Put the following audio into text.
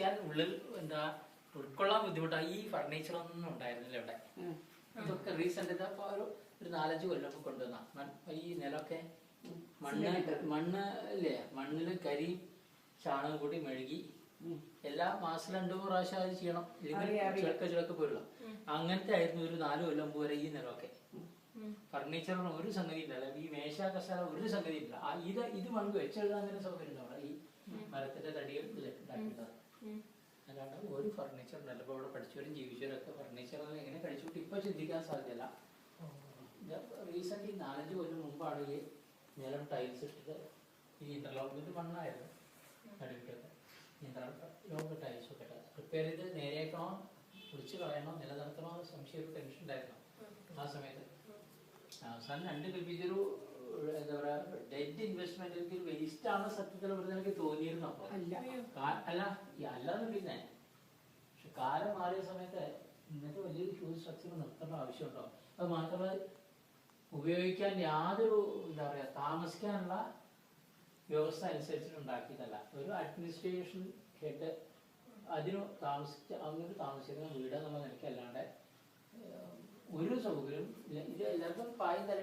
താമസിക്കാൻ ഉള്ളിൽ എന്താ ഉൾക്കൊള്ളാൻ ബുദ്ധിമുട്ടാണ്. ഈ ഫർണിച്ചറൊന്നും ഉണ്ടായിരുന്നില്ല ഇവിടെ. ഇതൊക്കെ റീസെന്റ് ഒരു 4-5 കൊല്ലം കൊണ്ടുവന്ന ഈ നിലമൊക്കെ മണ്ണ് ഇല്ലേ, മണ്ണില് കരി ചാണകം കൂടി മെഴുകി എല്ലാ മാസം 2 പ്രാവശ്യം അത് ചെയ്യണം, ഇല്ലെങ്കിൽ ചിലക്ക് പോരുള്ള. അങ്ങനത്തെ ആയിരുന്നു ഒരു 4 കൊല്ലം മുമ്പ് വരെ ഈ നിലമൊക്കെ. ഫർണിച്ചറിന് ഒരു സംഗതി ഇല്ല, ഈ മേശ കസാല ഒരു സംഗതി ഇല്ല. ഇത് മണ്ണ് വെച്ചെഴുതാൻ തന്നെ സൗകര്യം ഉണ്ട് അവിടെ, ഈ മരത്തിന്റെ തടികൾ ഉണ്ടാക്കിയിട്ടത്. അല്ലാണ്ട് ഒരു ഫർണിച്ചർ ഉണ്ടല്ലോ. ഇപ്പൊ ഇവിടെ പഠിച്ചവരും ജീവിച്ചവരും ഒക്കെ ഫർണിച്ചർ എങ്ങനെ കഴിച്ചുകൂട്ടി ഇപ്പൊ ചിന്തിക്കാൻ സാധ്യതയില്ല. റീസെന്റ് 4-5 കൊല്ലം മുമ്പാണ് ഈ നിലം ടൈൽസ് ഇട്ടിട്ട് ഈ ഇന്റർലോക്കിന്റെ മണ്ണായിരുന്നു അടിവിട്ടൊക്കെ. ഇന്റർലോക്ക് ടൈൽസ് ഒക്കെ പ്രിപ്പയർ ചെയ്ത് നേരെയാക്കണോ, പൊളിച്ച് കളയണോ, നിലനിർത്തണോ സംശയം, ഒരു ടെൻഷൻ ഉണ്ടായിരുന്നു ആ സമയത്ത്. അവസാനം 2 കൽപ്പിച്ചൊരു എന്താ പറയാ ഡെഡ് ഇൻവെസ്റ്റ്മെന്റ്, എനിക്ക് വേസ്റ്റ് ആണ് സത്യത്തിൽ വെറുതെ എനിക്ക് തോന്നിയിരുന്നു. അപ്പൊ അല്ലാതെ പിന്നെ പക്ഷെ കാലം മാറിയ സമയത്ത് ഇന്നത്തെ വലിയൊരു ഹ്യൂജ് സ്ട്രക്ചർ നിർത്തേണ്ട ആവശ്യമുണ്ടോ? അത് മാത്രമല്ല ഉപയോഗിക്കാൻ യാതൊരു എന്താ പറയാ താമസിക്കാനുള്ള വ്യവസ്ഥ അനുസരിച്ചിട്ട് ഉണ്ടാക്കിയതല്ല. ഒരു അഡ്മിനിസ്ട്രേഷൻ ഹെഡ് അതിന് അങ്ങനെ താമസിക്കുന്ന വീട് എന്നുള്ള നിലയ്ക്ക് അല്ലാണ്ട് ഒരു സൗകര്യം ഇത് എല്ലാവർക്കും പായം തല